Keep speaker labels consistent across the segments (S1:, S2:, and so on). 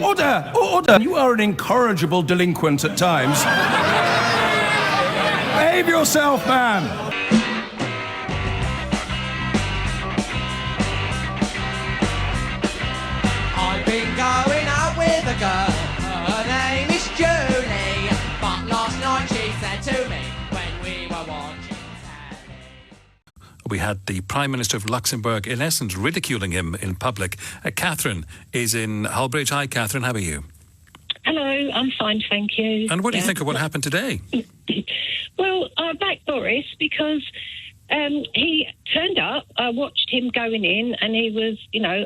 S1: Order! Order! You are an incorrigible delinquent at times. Behave yourself, man!
S2: I've been going out with a girl, her name is Julie, but last night she said to me when we were watching telly.
S3: We had the Prime Minister of Luxembourg, in essence, ridiculing him in public. Catherine is in Hullbridge. Hi, Catherine, how are you?
S4: Hello, I'm fine, thank you.
S3: And what do you think of what happened today?
S4: Well, I back Boris because he turned up. I watched him going in, and he was,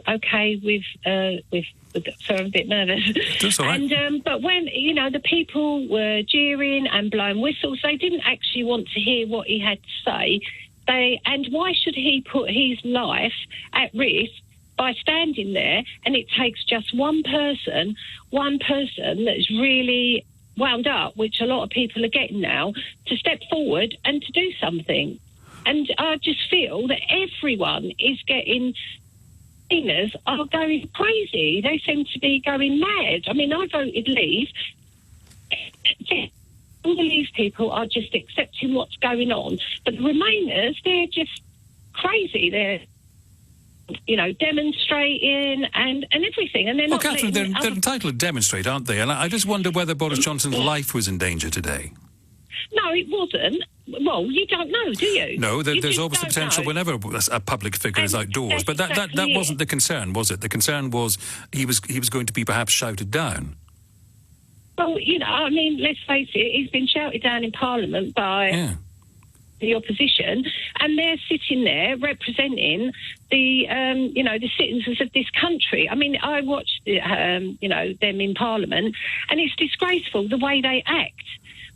S4: okay with. Sorry, I'm a bit nervous.
S3: That's all right.
S4: And but when the people were jeering and blowing whistles, they didn't actually want to hear what he had to say. And why should he put his life at risk by standing there? And it takes just one person that's really wound up, which a lot of people are getting now, to step forward and to do something. And I just feel that everyone is getting... Cleaners are going crazy. They seem to be going mad. I mean, I voted Leave. All the Leave people are just accepting what's going on. But the Remainers, they're just crazy. They're, demonstrating and everything. And they're not...
S3: Well, Catherine, they're entitled to demonstrate, aren't they? And I just wonder whether Boris Johnson's life was in danger today.
S4: No, it wasn't. Well, you don't know, do you?
S3: No, there's always the potential whenever a public figure is outdoors. But that wasn't the concern, was it? The concern was he was going to be perhaps shouted down.
S4: Well, let's face it, he's been shouted down in Parliament by the opposition, and they're sitting there representing the, the citizens of this country. I mean, I watched, them in Parliament, and it's disgraceful the way they act.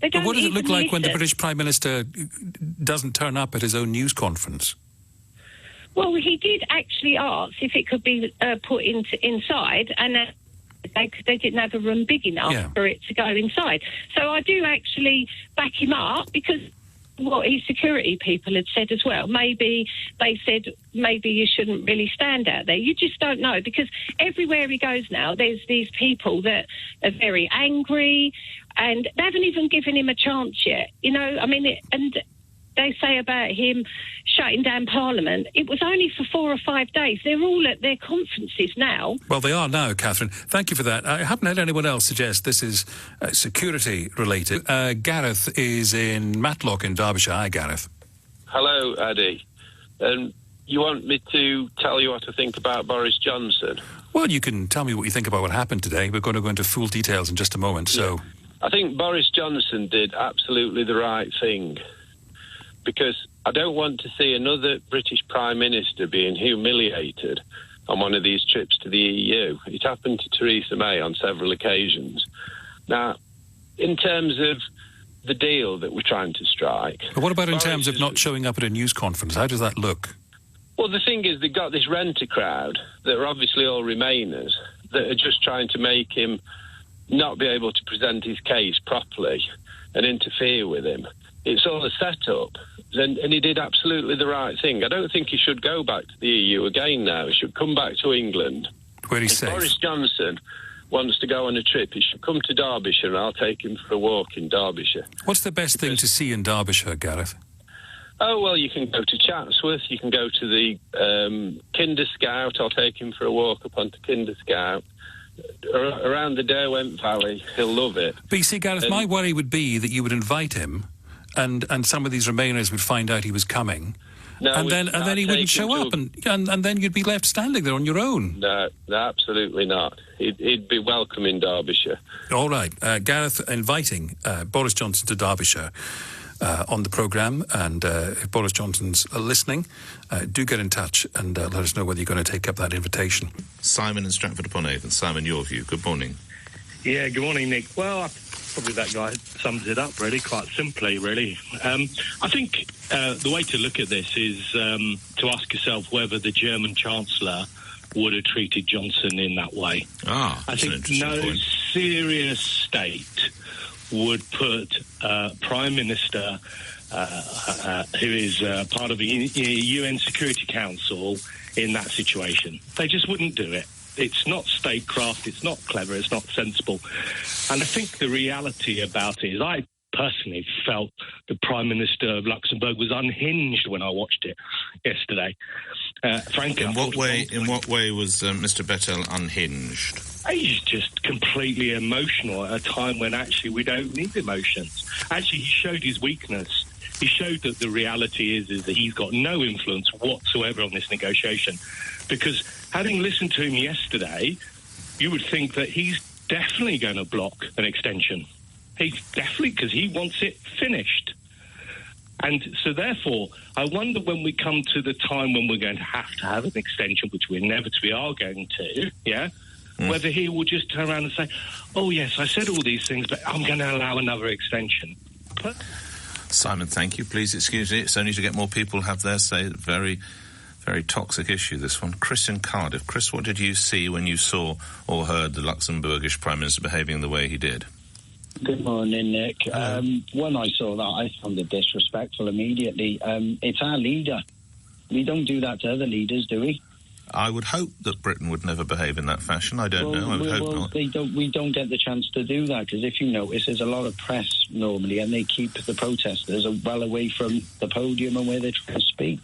S3: But what does it look like when the British Prime Minister doesn't turn up at his own news conference?
S4: Well, he did actually ask if it could be put inside, and they didn't have a room big enough for it to go inside. So I do actually back him up, because what his security people had said as well. Maybe they said you shouldn't really stand out there. You just don't know, because everywhere he goes now, there's these people that are very angry, and they haven't even given him a chance yet. And they say about him shutting down Parliament, it was only for 4 or 5 days. They're all at their conferences now.
S3: Well, they are now, Catherine. Thank you for that. I haven't had anyone else suggest this is security-related. Gareth is in Matlock in Derbyshire. Hi, Gareth.
S5: Hello, Addy. You want me to tell you what I think about Boris Johnson?
S3: Well, you can tell me what you think about what happened today. We're going to go into full details in just a moment, so...
S5: I think Boris Johnson did absolutely the right thing, because I don't want to see another British Prime Minister being humiliated on one of these trips to the EU. It happened to Theresa May on several occasions. Now, in terms of the deal that we're trying to strike...
S3: But what about in terms of not showing up at a news conference? How does that look?
S5: Well, the thing is, they've got this renter crowd that are obviously all Remainers that are just trying to make him not be able to present his case properly and interfere with him. It's all a set-up, and he did absolutely the right thing. I don't think he should go back to the EU again now. He should come back to England.
S3: Where he's
S5: if
S3: safe.
S5: Boris Johnson wants to go on a trip, he should come to Derbyshire, and I'll take him for a walk in Derbyshire.
S3: What's the best thing to see in Derbyshire, Gareth?
S5: Oh, well, you can go to Chatsworth, you can go to the Kinder Scout. I'll take him for a walk up onto Kinder Scout. Around the Derwent Valley, he'll love it.
S3: But you see, Gareth, my worry would be that you would invite him, and some of these Remainers would find out he was coming, and then he wouldn't show up, and then you'd be left standing there on your own.
S5: No, absolutely not. He'd be welcome in Derbyshire.
S3: All right, Gareth inviting Boris Johnson to Derbyshire on the programme, and if Boris Johnson's listening, do get in touch and let us know whether you're going to take up that invitation.
S6: Simon in Stratford-upon-Avon. Simon, your view. Good morning.
S7: Yeah, good morning, Nick. Well, probably that guy sums it up, really, quite simply, really. I think the way to look at this is to ask yourself whether the German Chancellor would have treated Johnson in that way.
S6: I
S7: think no serious state would put Prime Minister who is part of the UN Security Council in that situation. They just wouldn't do it. It's not statecraft, it's not clever, it's not sensible. And I think the reality about it is I personally felt the Prime Minister of Luxembourg was unhinged when I watched it yesterday. Frankly,
S6: in what way was Mr. Bettel unhinged?
S7: He's just completely emotional at a time when actually we don't need emotions. Actually, he showed his weakness. He showed that the reality is that he's got no influence whatsoever on this negotiation. Because having listened to him yesterday, you would think that he's definitely going to block an extension. He's definitely, because he wants it finished. And so therefore, I wonder when we come to the time when we're going to have an extension, which we inevitably are going to, whether he will just turn around and say, oh, yes, I said all these things, but I'm going to allow another extension.
S6: Simon, thank you. Please excuse me. It's only to get more people have their say. Very, very toxic issue, this one. Chris in Cardiff. Chris, what did you see when you saw or heard the Luxembourgish Prime Minister behaving the way he did?
S8: Good morning, Nick. When I saw that, I found it disrespectful immediately. It's our leader. We don't do that to other leaders, do we?
S6: I would hope that Britain would never behave in that fashion. I don't know. I would hope not.
S8: We don't get the chance to do that, because if you notice, there's a lot of press normally, and they keep the protesters well away from the podium and where they're trying to speak.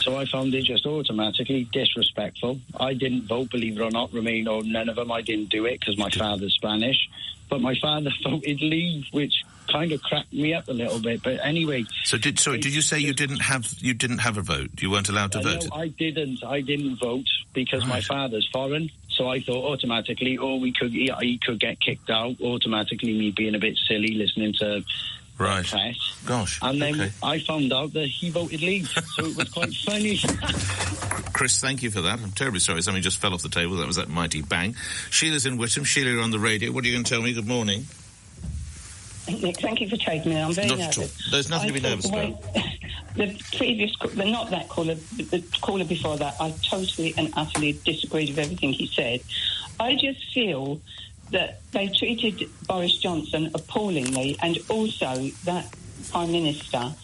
S8: So I found it just automatically disrespectful. I didn't vote, believe it or not, Remain or none of them. I didn't do it because my father's Spanish. But my father voted leave, which kind of cracked me up a little bit. But anyway,
S6: so did you say you didn't have a vote? You weren't allowed to vote?
S8: No, I didn't vote because my father's foreign. So I thought automatically, he could get kicked out. Automatically, me being a bit silly, listening to press.
S6: Gosh.
S8: And then I found out that he voted leave, so it was quite funny.
S6: Chris, thank you for that. I'm terribly sorry. Something just fell off the table. That was that mighty bang. Sheila's in Witham. Sheila, you're on the radio. What are you going to tell me? Good morning.
S9: Nick, thank you for taking me. I'm very nervous.
S6: There's nothing to be nervous about.
S9: The previous, not that caller, but the caller before that, I totally and utterly disagreed with everything he said. I just feel that they treated Boris Johnson appallingly, and also that Prime Minister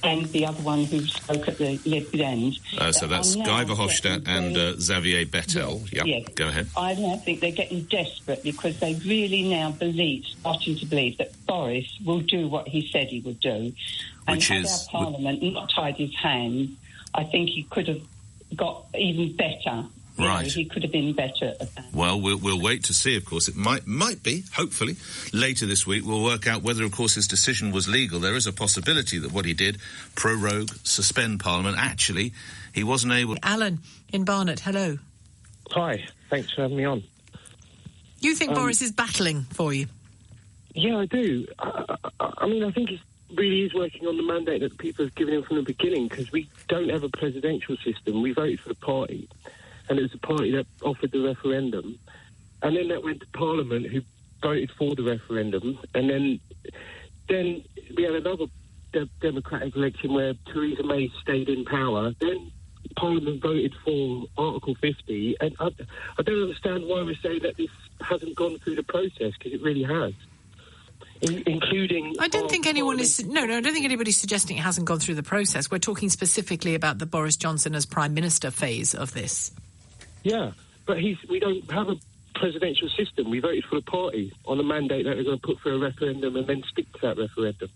S9: and the other one who spoke at the end.
S6: So that's Guy Verhofstadt and Xavier Bettel.
S9: Yes.
S6: Go ahead.
S9: I now think they're getting desperate because they really now starting to believe that Boris will do what he said he would do. And had our Parliament not tied his hands, I think he could have got even better.
S6: Right.
S9: He could have been better at that.
S6: Well, we'll wait to see, of course. It might be, hopefully, later this week we'll work out whether, of course, his decision was legal. There is a possibility that what he did, prorogue, suspend Parliament, actually, he wasn't able...
S10: Alan in Barnet, hello.
S11: Hi, thanks for having me on.
S10: You think Boris is battling for you?
S11: Yeah, I do. I mean, I think he really is working on the mandate that people have given him from the beginning, because we don't have a presidential system. We voted for the party. And it was the party that offered the referendum. And then that went to Parliament, who voted for the referendum. And then we had another democratic election where Theresa May stayed in power. Then Parliament voted for Article 50. And I don't understand why we're saying that this hasn't gone through the process, because it really has. Including...
S10: I don't think anyone is... No, I don't think anybody's suggesting it hasn't gone through the process. We're talking specifically about the Boris Johnson as Prime Minister phase of this.
S11: Yeah, but we don't have a presidential system. We voted for the party on a mandate that they're going to put through a referendum and then stick to that referendum.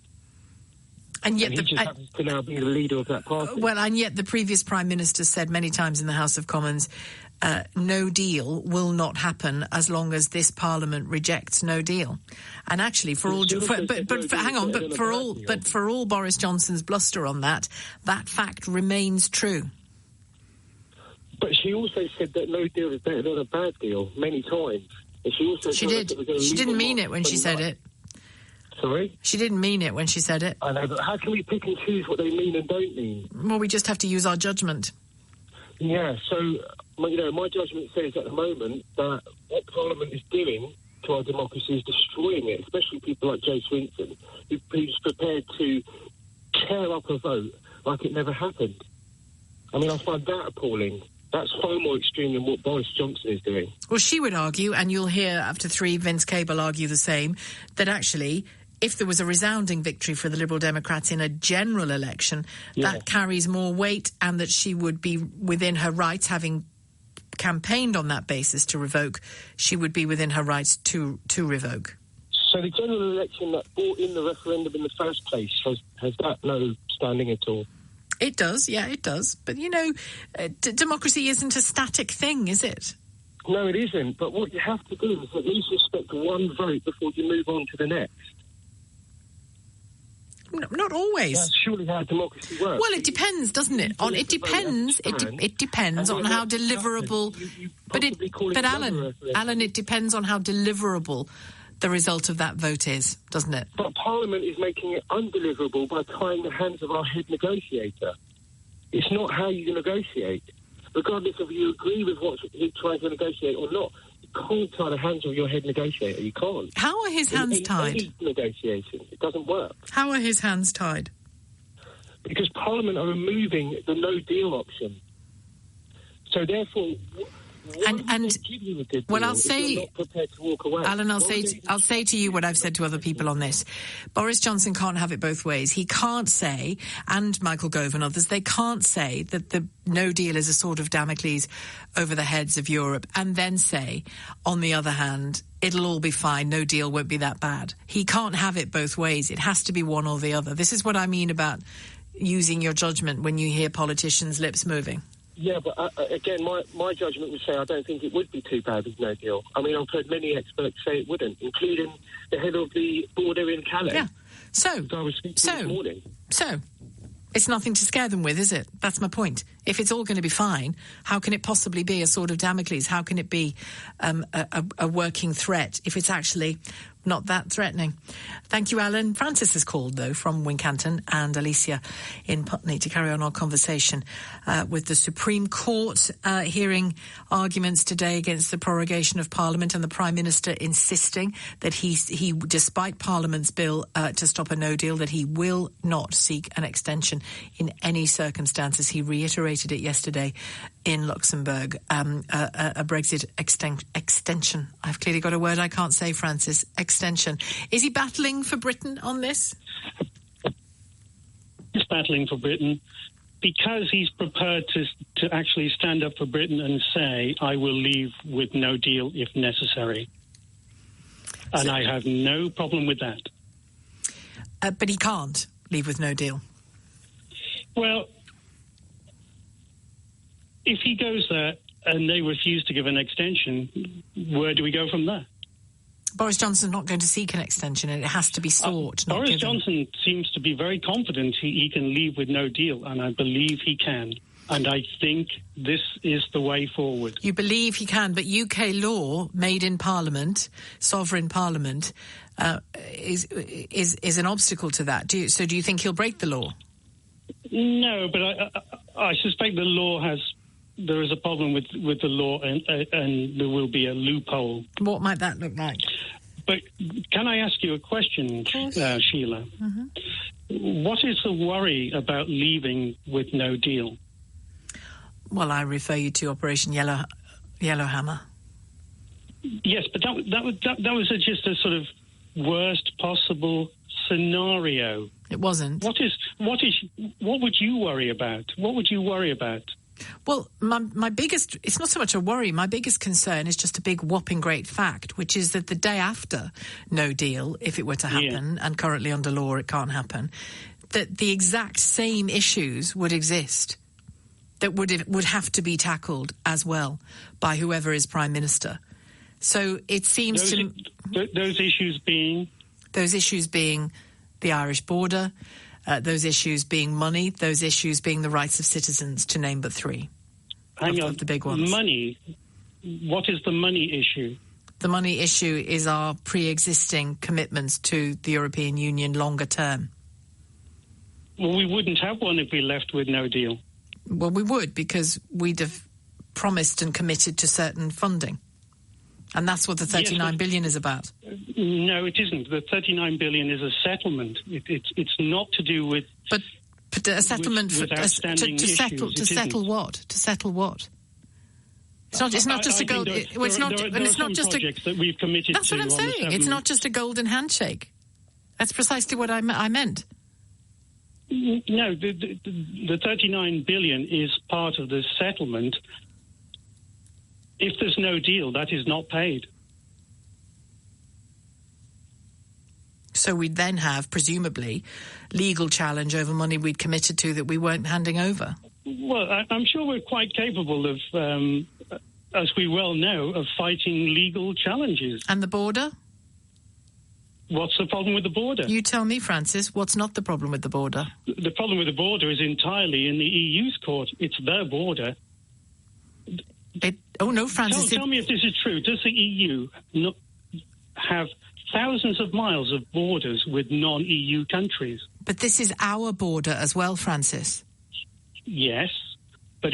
S10: And yet
S11: he just happens to now be the leader of that party.
S10: Well, and yet the previous Prime Minister said many times in the House of Commons, no deal will not happen as long as this Parliament rejects no deal. And actually, for all Boris Johnson's bluster on that fact remains true.
S11: But she also said that no deal is better than a bad deal many times. And she also
S10: She didn't mean it when she said it.
S11: Sorry?
S10: She didn't mean it when she said it.
S11: I know, but how can we pick and choose what they mean and don't mean?
S10: Well, we just have to use our judgment.
S11: Yeah, so, my judgment says at the moment that what Parliament is doing to our democracy is destroying it, especially people like Joe Swinson, who's prepared to tear up a vote like it never happened. I mean, I find that appalling. That's far more extreme than what Boris Johnson is doing. Well,
S10: she would argue, and you'll hear after 3 Vince Cable argue the same, that actually, if there was a resounding victory for the Liberal Democrats in a general election, that carries more weight, and that she would be within her rights, having campaigned on that basis to revoke, she would be within her rights to revoke.
S11: So the general election that brought in the referendum in the first place, has that no standing at all?
S10: It does, yeah, it does. But, democracy isn't a static thing, is it?
S11: No, it isn't. But what you have to do is at least respect one vote before you move on to the next.
S10: No, not always.
S11: That's surely how democracy works.
S10: Well, it depends, doesn't it? It depends. It depends on how deliverable. But Alan, it depends on how deliverable the result of that vote is, doesn't it?
S11: But Parliament is making it undeliverable by tying the hands of our head negotiator. It's not how you negotiate. Regardless of you agree with what he's trying to negotiate or not, you can't tie the hands of your head negotiator. You can't.
S10: How are his hands tied?
S11: In any negotiation, it doesn't work.
S10: How are his hands tied?
S11: Because Parliament are removing the no-deal option. So therefore...
S10: I'll say, Alan, I'll say to you what I've said to other people on this. Boris Johnson can't have it both ways. He can't say, and Michael Gove and others, they can't say that the no deal is a sword of Damocles over the heads of Europe, and then say, on the other hand, it'll all be fine, no deal won't be that bad. He can't have it both ways. It has to be one or the other. This is what I mean about using your judgment when you hear politicians' lips moving.
S11: Yeah, but again, my judgment would say I don't think it would be too bad with no deal. I mean, I've heard many experts say it wouldn't, including the head of the border in Calais.
S10: Yeah. So it's nothing to scare them with, is it? That's my point. If it's all going to be fine, how can it possibly be a sword of Damocles? How can it be a working threat if it's actually not that threatening? Thank you, Alan. Francis has called, though, from Wincanton, and Alicia in Putney to carry on our conversation with the Supreme Court hearing arguments today against the prorogation of Parliament, and the Prime Minister insisting that he despite Parliament's bill to stop a no deal, that he will not seek an extension in any circumstances. He reiterated it yesterday in Luxembourg, a Brexit extension. I've clearly got a word I can't say, Francis. Extension. Is he battling for Britain on this?
S12: He's battling for Britain because he's prepared to actually stand up for Britain and say, I will leave with no deal if necessary. And I have no problem with that.
S10: But he can't leave with no deal.
S12: Well, if he goes there and they refuse to give an extension, where do we go from there?
S10: Boris Johnson's not going to seek an extension, and it has to be sought, not
S12: Boris
S10: given.
S12: Johnson seems to be very confident he can leave with no deal, and I believe he can. And I think this is the way forward.
S10: You believe he can, but UK law made in Parliament, sovereign Parliament, is an obstacle to that. Do you think he'll break the law?
S12: No, but I suspect the law there is a problem with the law, and there will be a loophole.
S10: What might that look like?
S12: But can I ask you a question, Sheila?
S10: Mm-hmm.
S12: What is the worry about leaving with no deal?
S10: Well, I refer you to Operation Yellowhammer.
S12: Yes, but that was just a sort of worst possible scenario.
S10: It wasn't.
S12: What would you worry about? What would you worry about?
S10: Well, my biggest, it's not so much a worry, my biggest concern is just a big whopping great fact, which is that the day after no deal, if it were to happen, and currently under law it can't happen, that the exact same issues would exist that would have to be tackled as well by whoever is Prime Minister. So it seems
S12: those issues being?
S10: Those issues being the Irish border, those issues being money, those issues being the rights of citizens, to name but three. Of the big ones.
S12: Money. What is the money issue?
S10: The money issue is our pre-existing commitments to the European Union longer term.
S12: Well, we wouldn't have one if we left with no deal.
S10: Well, we would, because we'd have promised and committed to certain funding. And that's what the 39 billion is about.
S12: No, it isn't. The 39 billion is a settlement. It's not to do with...
S10: But a settlement
S12: with outstanding issues.
S10: To settle what? To settle what? It's not just a gold. It's not just a
S12: projects that we've committed to.
S10: That's what I'm saying. It's not just a golden handshake. That's precisely what I meant.
S12: No, the 39 billion is part of the settlement If there's no deal, that is not paid.
S10: So we'd then have, presumably, legal challenge over money we'd committed to that we weren't handing over.
S12: Well, I'm sure we're quite capable of, as we well know, of fighting legal challenges.
S10: And the border?
S12: What's the problem with the border?
S10: You tell me, Francis, what's not the problem with the border?
S12: The problem with the border is entirely in the EU's court. It's their border.
S10: Oh, no, Francis...
S12: Tell me if this is true. Does the EU not have thousands of miles of borders with non-EU countries?
S10: But this is our border as well, Francis.
S12: Yes, but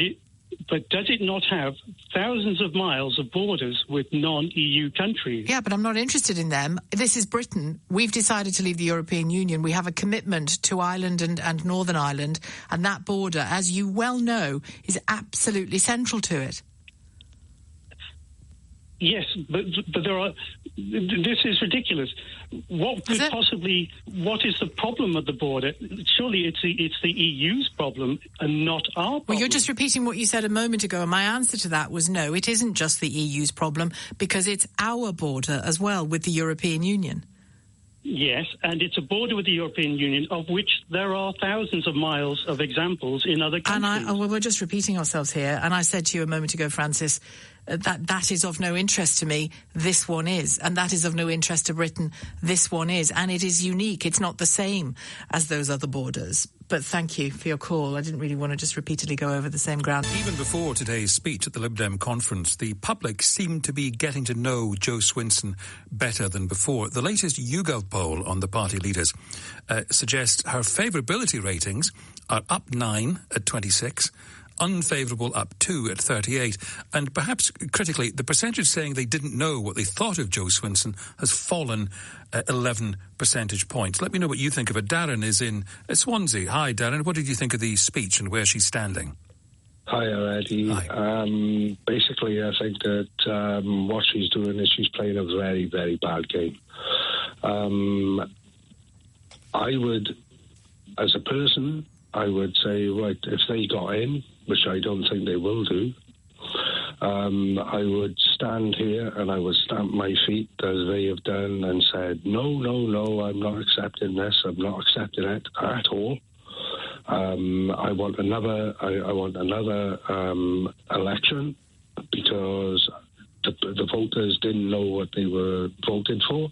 S12: does it not have thousands of miles of borders with non-EU countries?
S10: Yeah, but I'm not interested in them. This is Britain. We've decided to leave the European Union. We have a commitment to Ireland and Northern Ireland, and that border, as you well know, is absolutely central to it.
S12: Yes, but there are... This is ridiculous. What is the problem at the border? Surely it's the EU's problem and not our problem.
S10: Well, you're just repeating what you said a moment ago, and my answer to that was no, it isn't just the EU's problem, because it's our border as well with the European Union.
S12: Yes, and it's a border with the European Union, of which there are thousands of miles of examples in other countries.
S10: And we're just repeating ourselves here, and I said to you a moment ago, Francis, that is of no interest to me, this one is. And that is of no interest to Britain, this one is. And it is unique. It's not the same as those other borders. But thank you for your call. I didn't really want to just repeatedly go over the same ground.
S3: Even before today's speech at the Lib Dem conference, the public seemed to be getting to know Jo Swinson better than before. The latest YouGov poll on the party leaders suggests her favourability ratings are up 9 at 26, unfavourable up 2 at 38, and perhaps critically, the percentage saying they didn't know what they thought of Jo Swinson has fallen 11 percentage points. Let me know what you think of it. Darren is in Swansea. Hi, Darren. What did you think of the speech and where she's standing?
S13: Hi, Eddie.
S3: Hi.
S13: Basically, I think that what she's doing is she's playing a very, very bad game. I would, as a person, I would say, right, if they got in, which I don't think they will do, I would stand here and I would stamp my feet as they have done and said, no, I'm not accepting this. I'm not accepting it at all. I want another election because the voters didn't know what they were voting for.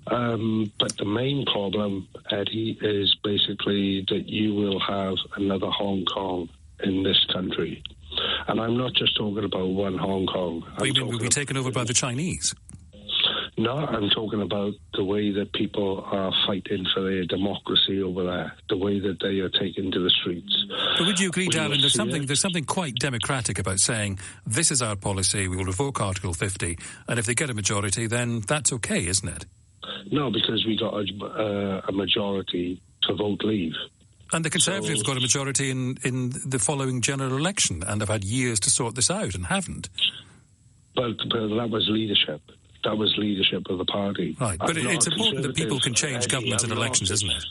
S13: But the main problem, Eddie, is basically that you will have another Hong Kong in this country. And I'm not just talking about one Hong Kong.
S3: You mean we'll be taken over by the Chinese?
S13: No, I'm talking about the way that people are fighting for their democracy over there, the way that they are taken to the streets.
S3: But would you agree, Darren, there's something quite democratic about saying, this is our policy, we will revoke Article 50, and if they get a majority, then that's okay, isn't it?
S13: No, because we got a majority to vote leave.
S3: And the Conservatives got a majority in the following general election, and have had years to sort this out, and haven't.
S13: But that was leadership. That was leadership of the party.
S3: Right, but it's important that people can change governments in elections, isn't it?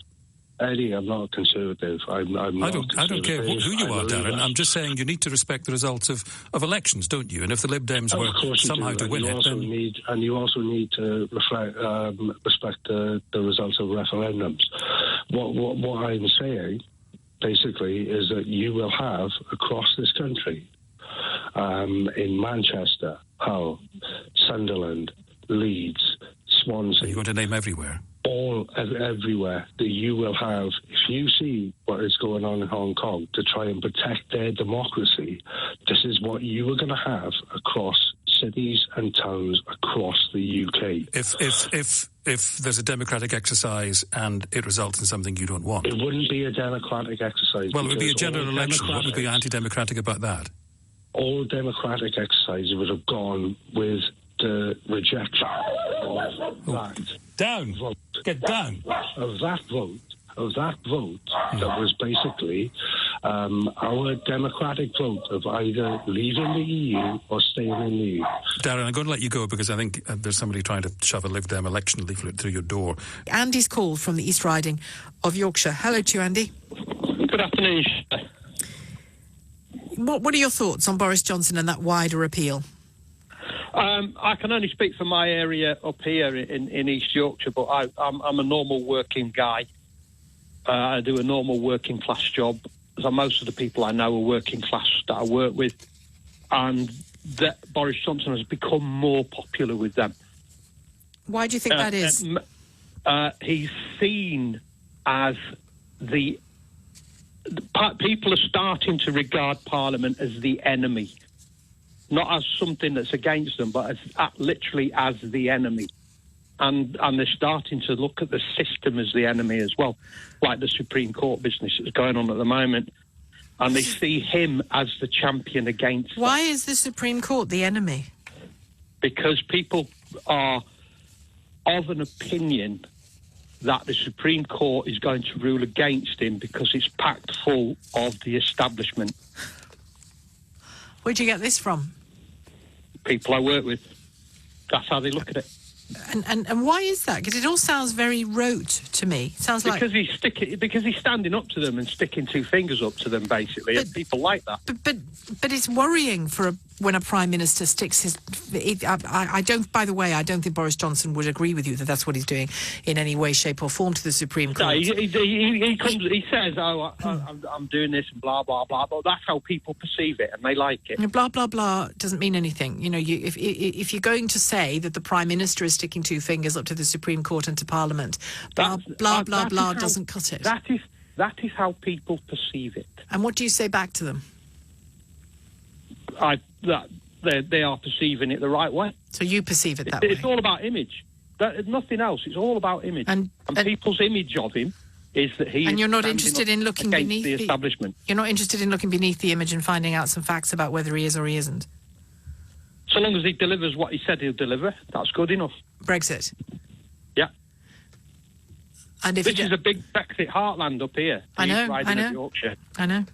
S13: Eddie, I'm not a Conservative. I
S3: don't care who you are, Darren. I'm just saying you need to respect the results of elections, don't you? And if the Lib Dems were somehow to win it, then...
S13: you also need to respect the results of referendums. What I'm saying, basically, is that you will have, across this country, in Manchester, Hull, Sunderland, Leeds, Swansea...
S3: Are you going to name everywhere?
S13: Everywhere that you will have, if you see what is going on in Hong Kong to try and protect their democracy, this is what you are going to have across cities and towns across the UK.
S3: If there's a democratic exercise and it results in something you don't want,
S13: it wouldn't be a democratic exercise.
S3: Well, it would be a general election. What would be anti-democratic about that?
S13: All democratic exercises would have gone with the rejection of that.
S3: Down.
S13: Vote.
S3: Get down.
S13: Of that vote that was basically our democratic vote of either leaving the EU or staying in the EU.
S3: Darren, I'm going to let you go because I think there's somebody trying to shove a Lib Dem election leaflet through your door.
S10: Andy's called from the East Riding of Yorkshire. Hello to you, Andy.
S14: Good afternoon.
S10: What are your thoughts on Boris Johnson and that wider appeal?
S14: I can only speak for my area up here in East Yorkshire, but I'm a normal working guy. I do a normal working class job. So most of the people I know are working class that I work with, and that Boris Johnson has become more popular with them.
S10: Why do you think that is?
S14: He's seen as people are starting to regard Parliament as the enemy. Not as something that's against them, but literally as the enemy. And they're starting to look at the system as the enemy as well, like the Supreme Court business that's going on at the moment. And they see him as the champion against
S10: Why is the Supreme Court the enemy?
S14: Because people are of an opinion that the Supreme Court is going to rule against him because it's packed full of the establishment.
S10: Where'd you get this from?
S14: People I work with. That's how they look at it.
S10: And why is that? Because it all sounds very rote to me. It sounds
S14: because he's standing up to them and sticking two fingers up to them, basically. And people like that.
S10: But it's worrying when a Prime Minister sticks his... I don't... By the way, I don't think Boris Johnson would agree with you that that's what he's doing in any way, shape or form to the Supreme Court.
S14: No, he says, oh, I'm doing this and blah, blah, blah, but that's how people perceive it and they like it.
S10: Blah, blah, blah doesn't mean anything. You know, if you're going to say that the Prime Minister is sticking two fingers up to the Supreme Court and to Parliament, blah, blah, doesn't cut it.
S14: That is how people perceive it.
S10: And what do you say back to them?
S14: They are perceiving it the right way.
S10: So you perceive it that way?
S14: It's all about image. Nothing else. It's all about image. And people's image of him is that he.
S10: And you're not interested in looking beneath
S14: the establishment.
S10: You're not interested in looking beneath the image and finding out some facts about whether he is or he isn't.
S14: So long as he delivers what he said he'll deliver, that's good enough.
S10: Brexit.
S14: Yeah.
S10: And if
S14: this is a big Brexit heartland up here.
S10: I know.
S14: Yorkshire.
S10: I know.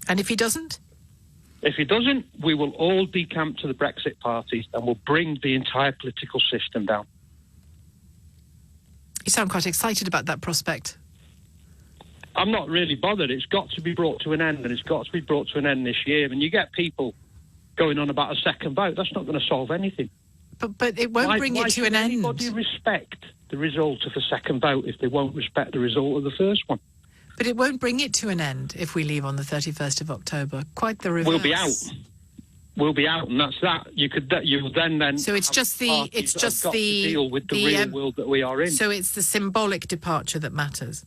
S10: And if he doesn't?
S14: If he doesn't, we will all decamp to the Brexit party and we'll bring the entire political system down.
S10: You sound quite excited about that prospect.
S14: I'm not really bothered. It's got to be brought to an end, and it's got to be brought to an end this year. And you get people going on about a second vote. That's not going to solve anything.
S10: But it won't bring it to an end.
S14: Why should anybody respect the result of a second vote if they won't respect the result of the first one?
S10: But it won't bring it to an end if we leave on the 31st of October. Quite the reverse.
S14: We'll be out, and that's that. You then.
S10: So it's just the
S14: deal with the real world that we are in.
S10: So it's the symbolic departure that matters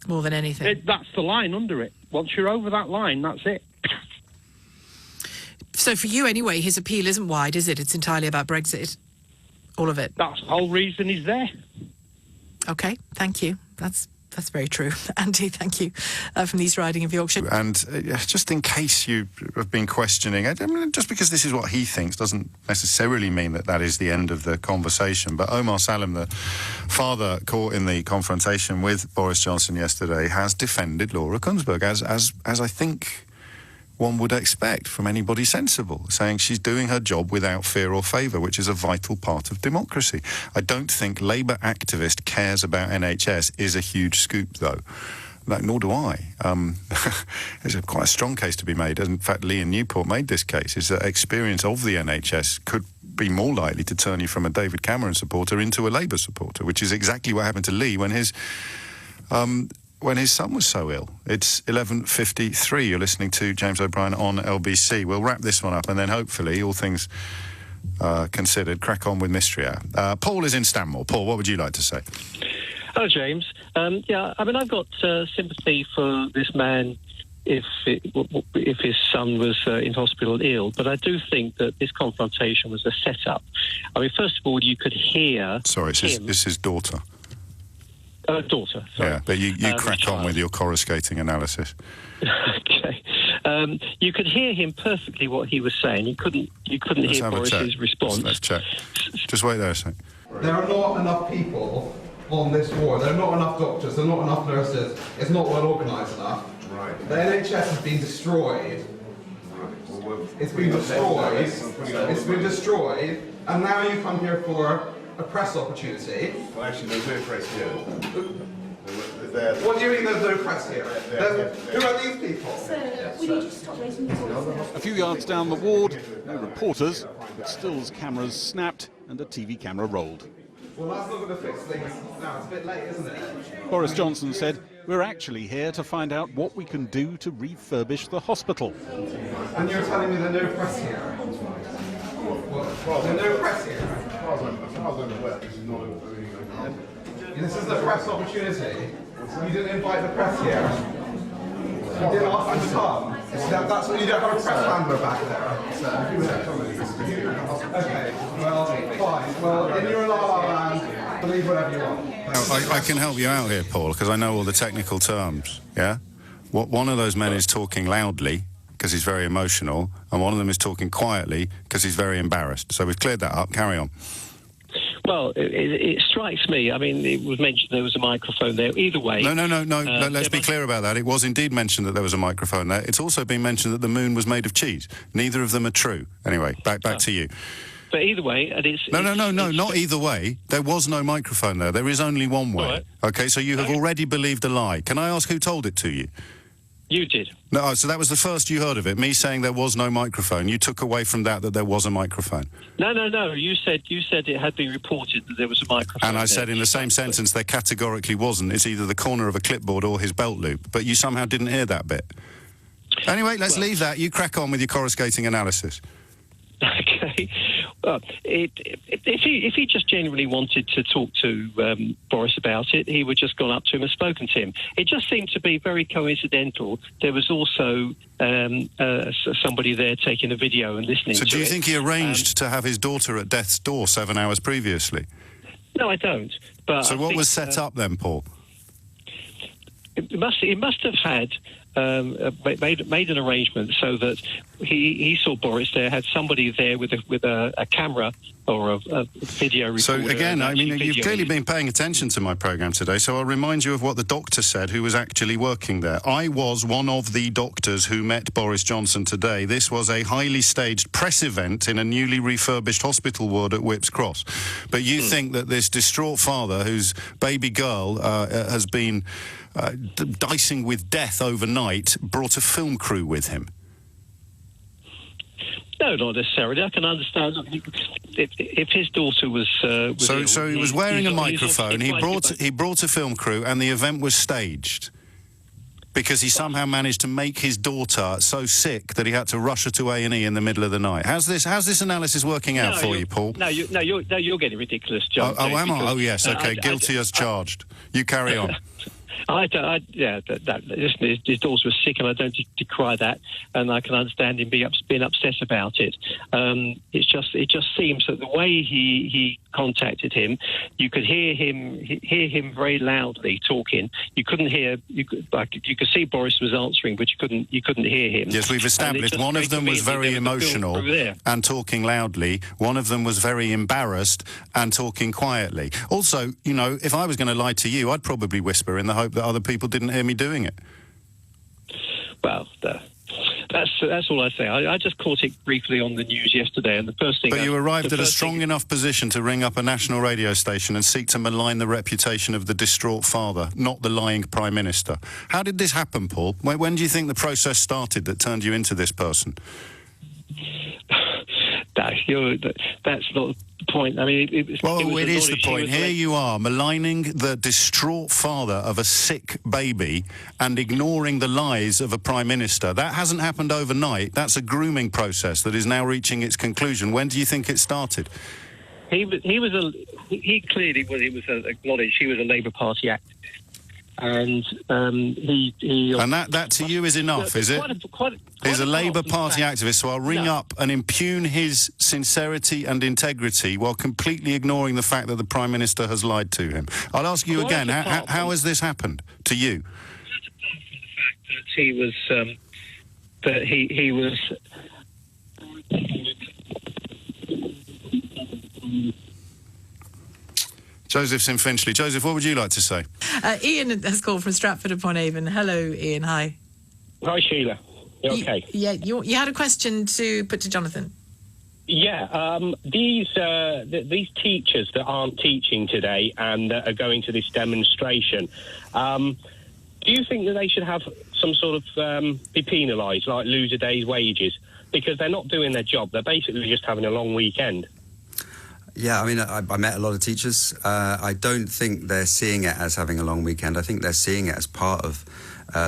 S10: more than anything.
S14: That's the line under it. Once you're over that line, that's it.
S10: So for you, anyway, his appeal isn't wide, is it? It's entirely about Brexit. All of it.
S14: That's the whole reason he's there.
S10: Okay, thank you. That's very true. Andy, thank you from the East Riding of Yorkshire.
S15: And just in case you have been questioning, I mean, just because this is what he thinks doesn't necessarily mean that is the end of the conversation. But Omar Salim, the father caught in the confrontation with Boris Johnson yesterday, has defended Laura Kuenssberg, as I think one would expect from anybody sensible, saying she's doing her job without fear or favour, which is a vital part of democracy. I don't think Labour activist cares about NHS is a huge scoop, though. Nor do I. There's quite a strong case to be made. In fact, Lee in Newport made this case, is that experience of the NHS could be more likely to turn you from a David Cameron supporter into a Labour supporter, which is exactly what happened to Lee when his son was so ill. It's 11:53. You're listening to James O'Brien on LBC. We'll wrap this one up and then hopefully, all things considered, crack on with Mystery Hour. Paul is in Stanmore. Paul, what would you like to say?
S16: Hello, James. I've got sympathy for this man if his son was in hospital ill, but I do think that this confrontation was a setup. I mean, first of all, you could hear...
S15: Sorry, it's his daughter.
S16: Daughter. Sorry.
S15: Yeah, but you crack on with your coruscating analysis.
S16: Okay. You could hear him perfectly what he was saying. You couldn't hear Boris's response.
S15: Let's check. Just wait there a sec.
S17: There are not enough people on this ward. There are not enough doctors. There are not enough nurses. It's not well organised enough. Right. The NHS has been destroyed. It's been destroyed. It's been destroyed. And now you come here for a press opportunity.
S18: Well, actually, there's no press here.
S17: What do you mean there's no press here? Who are these people?
S18: A few yards down the ward, no reporters, but stills cameras snapped and a TV camera rolled.
S17: Well, that's not going to fix things now. It's a bit late, isn't it?
S18: Boris Johnson said, "We're actually here to find out what we can do to refurbish the hospital."
S17: And you're telling me there's no press here? Well, there's no press here? As far as I'm aware, this is not a... This is the press opportunity. You didn't invite the press here. You didn't ask them to come. That's what you don't have a press handler back there. Okay, well, fine. Well, in your la land, believe whatever you want.
S15: I can help you out here, Paul, because I know all the technical terms, yeah? One of those men is talking loudly, because he's very emotional, and one of them is talking quietly, because he's very embarrassed. So we've cleared that up. Carry on.
S16: Well, it strikes me. I mean, it was mentioned there was a microphone there. Either way...
S15: No. Let's be clear about that. It was indeed mentioned that there was a microphone there. It's also been mentioned that the moon was made of cheese. Neither of them are true. Anyway, back to you.
S16: But either way... And it's,
S15: No, not either way. There was no microphone there. There is only one way.
S16: Right.
S15: OK, so you have already believed a lie. Can I ask who told it to you?
S16: You did.
S15: No, so that was the first you heard of it, me saying there was no microphone. You took away from that there was a microphone.
S16: No. You said it had been reported that there was a microphone.
S15: And I said in the same sentence there categorically wasn't. It's either the corner of a clipboard or his belt loop. But you somehow didn't hear that bit. Anyway, let's leave that. You crack on with your coruscating analysis.
S16: Okay. Well, if he just genuinely wanted to talk to Boris about it, he would just gone up to him and spoken to him. It just seemed to be very coincidental. There was also somebody there taking a video and listening to it.
S15: So do you think he arranged to have his daughter at death's door 7 hours previously?
S16: No, I don't. But
S15: so what was set up then, Paul?
S16: It must have had... made an arrangement so that he saw Boris there, had somebody there with a camera or a video recorder.
S15: So again, I mean, you've clearly been paying attention to my programme today, so I'll remind you of what the doctor said who was actually working there. I was one of the doctors who met Boris Johnson today. This was a highly staged press event in a newly refurbished hospital ward at Whipps Cross. But you think that this distraught father whose baby girl has been dicing with death overnight brought a film crew with him?
S16: No, not necessarily. I can understand if his daughter was
S15: so he was wearing a microphone. He brought a film crew, and the event was staged because he somehow managed to make his daughter so sick that he had to rush her to A&E in the middle of the night. How's this analysis working out for you, Paul?
S16: You're getting ridiculous, John.
S15: Oh, am I? Oh, yes. Okay, guilty as charged. You carry on.
S16: His daughter was sick, and I don't decry that, and I can understand him being upset about it. It just seems that the way he contacted him, you could hear him very loudly talking. You couldn't hear. You could see Boris was answering, but you couldn't hear him.
S15: Yes, we've established one of them was very emotional and talking loudly. One of them was very embarrassed and talking quietly. Also, you know, if I was going to lie to you, I'd probably whisper in the hope that other people didn't hear me doing it.
S16: Well, that's all I say. I just caught it briefly on the news yesterday, and the first thing...
S15: But you arrived at a strong enough position to ring up a national radio station and seek to malign the reputation of the distraught father, not the lying Prime Minister. How did this happen, Paul? When do you think the process started that turned you into this person?
S16: That's not the point. I mean, it is
S15: the point. Here you are, maligning the distraught father of a sick baby and ignoring the lies of a Prime Minister. That hasn't happened overnight. That's a grooming process that is now reaching its conclusion. When do you think it started?
S16: He clearly was acknowledged he was a Labour Party activist. And
S15: that to you is enough, is it? He's a Labour Party activist, so I'll ring up and impugn his sincerity and integrity while completely ignoring the fact that the Prime Minister has lied to him. I'll ask you again, how has this happened to you?
S16: That he was
S15: Joseph's in Finchley. Joseph, what would you like to say?
S10: Ian has called from Stratford-upon-Avon. Hello, Ian. Hi.
S19: Hi, Sheila. You okay?
S10: You had a question to put to Jonathan.
S19: These teachers that aren't teaching today and that are going to this demonstration, do you think that they should have some sort of be penalised, like lose a day's wages? Because they're not doing their job. They're basically just having a long weekend.
S20: Yeah, I mean, I met a lot of teachers. I don't think they're seeing it as having a long weekend. I think they're seeing it as part of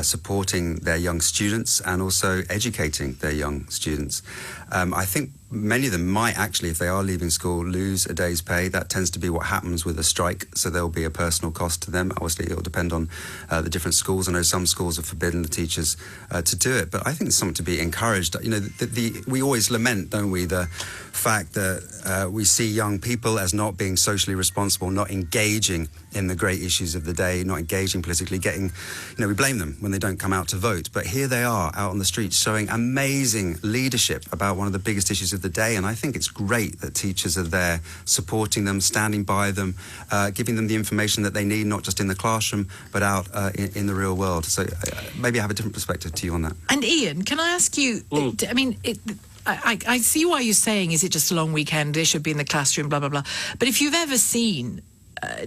S20: supporting their young students and also educating their young students. I think many of them might actually, if they are leaving school, lose a day's pay. That tends to be what happens with a strike, so there'll be a personal cost to them. Obviously, it'll depend on the different schools. I know some schools have forbidden the teachers to do it, but I think it's something to be encouraged. You know, we always lament, don't we, the fact that we see young people as not being socially responsible, not engaging in the great issues of the day, not engaging politically, we blame them when they don't come out to vote. But here they are out on the streets showing amazing leadership about one of the biggest issues of the day, and I think it's great that teachers are there supporting them, standing by them, giving them the information that they need, not just in the classroom but out in the real world. So maybe I have a different perspective to you on that.
S10: And Ian, can I ask you, I mean, I see why you're saying, is it just a long weekend, they should be in the classroom, blah, blah, blah. But if you've ever seen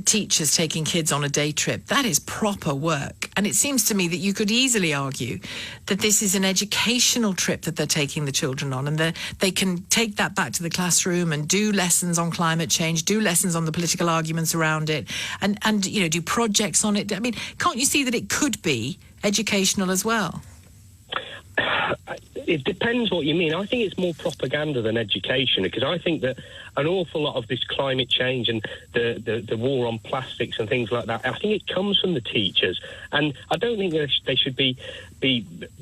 S10: teachers taking kids on a day trip, that is proper work. And it seems to me that you could easily argue that this is an educational trip that they're taking the children on, and they can take that back to the classroom and do lessons on climate change, do lessons on the political arguments around it, and do projects on it. I mean, can't you see that it could be educational as well?
S19: It depends what you mean. I think it's more propaganda than education, because I think that an awful lot of this climate change and the war on plastics and things like that, I think it comes from the teachers. And I don't think they should be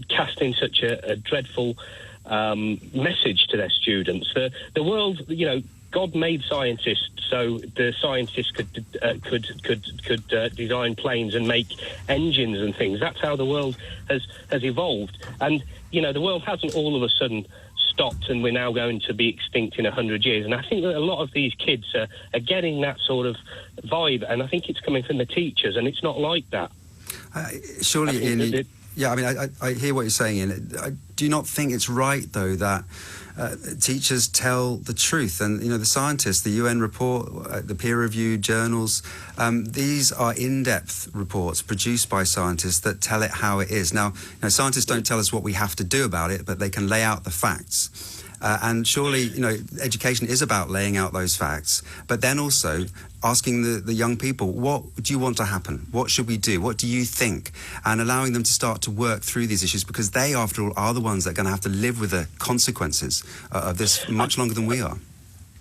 S19: casting such a dreadful message to their students. The world, God made scientists, so the scientists could design planes and make engines and things. That's how the world has evolved. And the world hasn't all of a sudden stopped, and we're now going to be extinct in 100 years. And I think that a lot of these kids are getting that sort of vibe, and I think it's coming from the teachers, and it's not like that.
S20: Surely, Ian, I hear what you're saying, Ian. Do you not think it's right, though, that teachers tell the truth? And, the scientists, the UN report, the peer-reviewed journals, these are in-depth reports produced by scientists that tell it how it is. Now, scientists don't tell us what we have to do about it, but they can lay out the facts. And surely, education is about laying out those facts, but then also asking the young people, what do you want to happen? What should we do? What do you think? And allowing them to start to work through these issues, because they, after all, are the ones that are going to have to live with the consequences of this much longer than we are.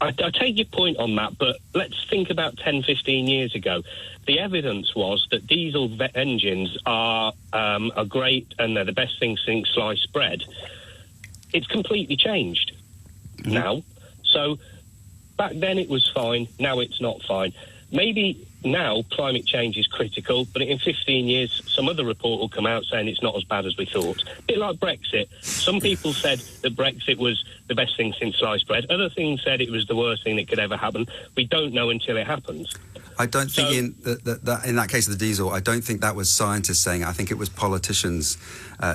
S19: I take your point on that, but let's think about 10, 15 years ago. The evidence was that diesel engines are great and they're the best thing since sliced bread. It's completely changed now. So back then it was fine, now it's not fine. Maybe now climate change is critical, but in 15 years some other report will come out saying it's not as bad as we thought. A bit like Brexit. Some people said that Brexit was the best thing since sliced bread. Other things said it was the worst thing that could ever happen. We don't know until it happens.
S20: I don't think in that case of the diesel, I don't think that was scientists saying it. I think it was politicians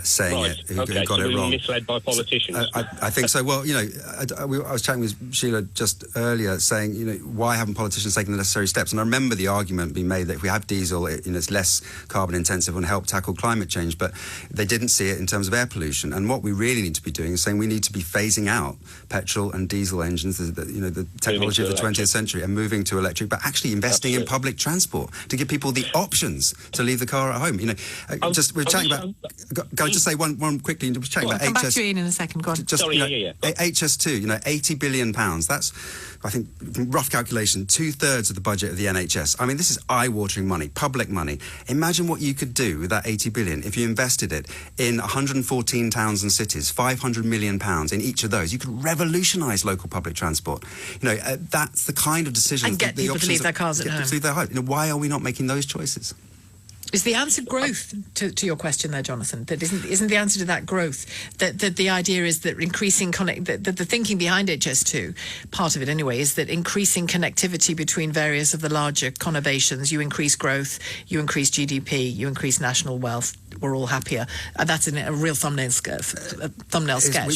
S20: saying it who got it wrong.
S19: Misled by politicians.
S20: I think so. Well, I was chatting with Sheila just earlier saying, why haven't politicians taken the necessary steps? And I remember the argument being made that if we have diesel, it's less carbon intensive and help tackle climate change. But they didn't see it in terms of air pollution. And what we really need to be doing is saying we need to be phasing out petrol and diesel engines, the technology of the 20th century, and moving to electric, but actually investing in public transport to give people the options to leave the car at home. We're chatting about. Can I just say one quickly? We're chatting about
S10: HS. Come back to you in a second. Go on.
S20: HS2. £80 billion. That's, I think, rough calculation, 2/3 of the budget of the NHS. I mean, this is eye-watering money, public money. Imagine what you could do with that £80 billion if you invested it in 114 towns and cities, £500 million in each of those. You could revolutionise local public transport. That's the kind of decisions.
S10: And get people to leave their cars at home.
S20: Why are we not making those choices?
S10: Is the answer growth to your question there, Jonathan? That isn't the answer to that growth? That the idea is that increasing the thinking behind HS2, part of it anyway, is that increasing connectivity between various of the larger conurbations, you increase growth, you increase GDP, you increase national wealth. we're all happier. That's a real thumbnail sketch,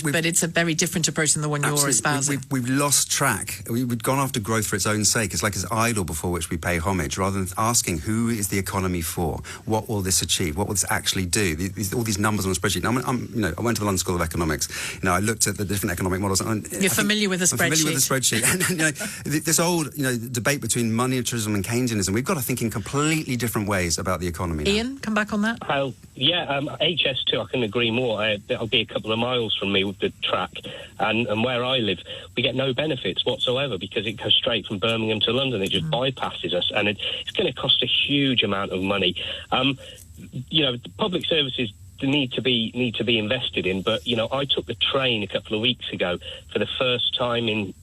S10: but it's a very different approach than the one you're espousing.
S20: We've lost track. We've gone after growth for its own sake. It's like it's idol before which we pay homage, rather than asking who is the economy for? What will this achieve? What will this actually do? All these numbers on a spreadsheet. I went to the London School of Economics. I looked at the different economic models.
S10: You're familiar with the spreadsheet.
S20: I'm familiar with the spreadsheet. And this old debate between monetarism and Keynesianism, we've got to think in completely different ways about the economy now.
S10: Ian, come back on that.
S19: HS2, I can agree more. It'll be a couple of miles from me with the track, and where I live, we get no benefits whatsoever because it goes straight from Birmingham to London. It just bypasses us, and it's going to cost a huge amount of money. Public services need to be invested in, but I took the train a couple of weeks ago for the first time in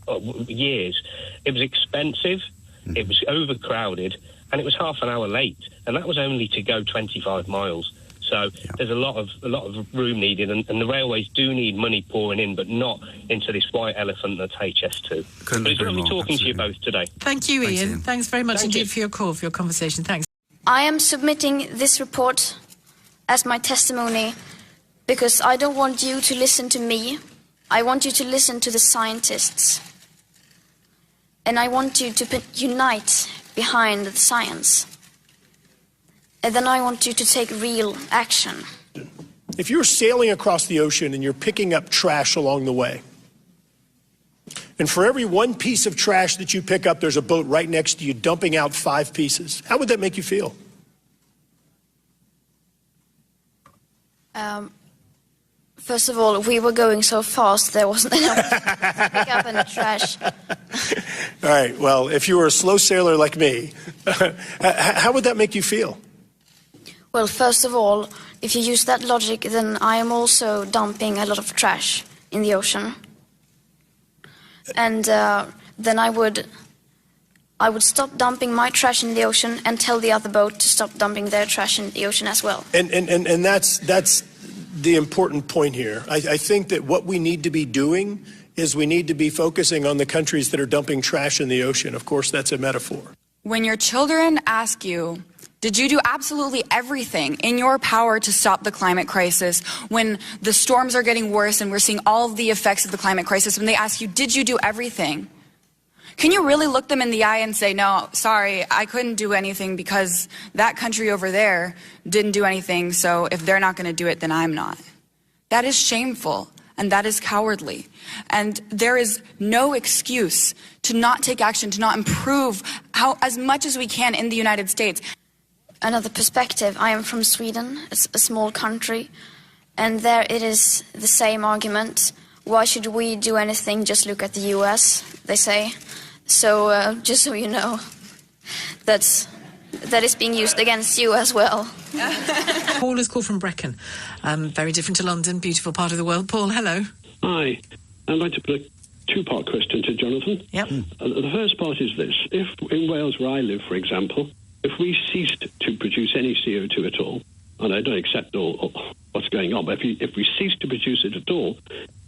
S19: years. It was expensive, it was overcrowded, and it was half an hour late, and that was only to go 25 miles. So there's a lot of room needed, and the railways do need money pouring in, but not into this white elephant that's HS2. But it's lovely talking to you both today.
S10: Thank you, Ian. Thanks very much indeed for your call, for your conversation. Thanks.
S21: I am submitting this report as my testimony because I don't want you to listen to me. I want you to listen to the scientists. And I want you to unite behind the science. And then I want you to take real action.
S22: If you're sailing across the ocean and you're picking up trash along the way, and for every one piece of trash that you pick up, there's a boat right next to you dumping out 5 pieces, how would that make you feel?
S21: First of all, we were going so fast, there wasn't enough to pick up any trash.
S22: All right, well, if you were a slow sailor like me, how would that make you feel?
S21: Well, first of all, if you use that logic, then I am also dumping a lot of trash in the ocean. And then I would stop dumping my trash in the ocean and tell the other boat to stop dumping their trash in the ocean as well.
S22: And that's the important point here. I think that what we need to be doing is we need to be focusing on the countries that are dumping trash in the ocean. Of course, that's a metaphor.
S23: When your children ask you, did you do absolutely everything in your power to stop the climate crisis, when the storms are getting worse and we're seeing all of the effects of the climate crisis, when they ask you, did you do everything? Can you really look them in the eye and say, no, sorry, I couldn't do anything because that country over there didn't do anything, so if they're not going to do it, then I'm not? That is shameful, and that is cowardly. And there is no excuse to not take action, to not improve as much as we can in the United States.
S21: Another perspective, I am from Sweden, it's a small country, and there it is the same argument. Why should we do anything? Just look at the US, they say. So just so you know, that is being used against you as well.
S10: Paul is called from Brecon. Very different to London, beautiful part of the world. Paul, hello.
S24: Hi. I'd like to put a two-part question to Jonathan.
S10: Yep.
S24: The first part is this. If in Wales, where I live, for example, if we ceased to produce any CO2 at all, and I don't accept all what's going on, but if we cease to produce it at all,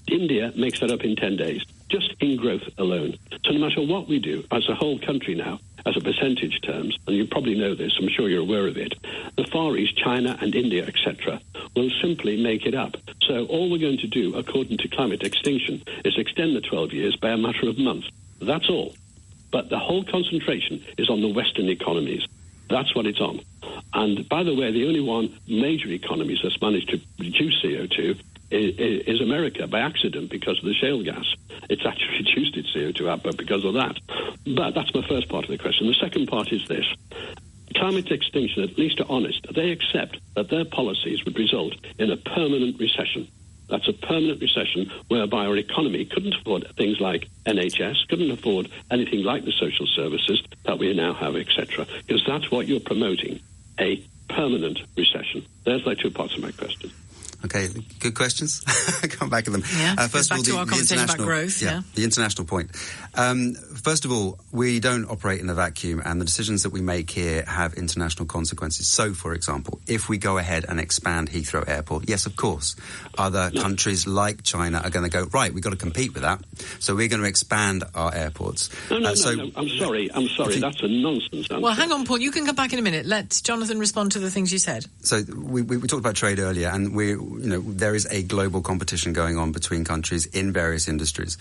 S24: India makes that up in 10 days, just in growth alone. So no matter what we do as a whole country now, as a percentage terms, and you probably know this, I'm sure you're aware of it, the Far East, China and India, etc., will simply make it up. So all we're going to do, according to climate extinction, is extend the 12 years by a matter of months. That's all. But the whole concentration is on the Western economies. That's what it's on. And by the way, the only one major economy that's managed to reduce CO2 is America, by accident, because of the shale gas. It's actually reduced its CO2 output because of that. But that's my first part of the question. The second part is this. Climate extinction, at least are honest, they accept that their policies would result in a permanent recession. That's a permanent recession whereby our economy couldn't afford things like NHS, couldn't afford anything like the social services that we now have, etc. Because that's what you're promoting, a permanent recession. There's like two parts of my question.
S20: Okay, good questions. Come back to them.
S10: Yeah,
S20: first
S10: back
S20: of all,
S10: to our conversation about growth. Yeah,
S20: the international point. First of all, we don't operate in a vacuum, and the decisions that we make here have international consequences. So, for example, if we go ahead and expand Heathrow Airport, yes, of course, other countries like China are going to go, right, we've got to compete with that, so we're going to expand our airports.
S24: No, I'm sorry, that's a nonsense answer.
S10: Well, hang on, Paul, you can come back in a minute. Let Jonathan respond to the things you said.
S20: So we talked about trade earlier, and there is a global competition going on between countries in various industries.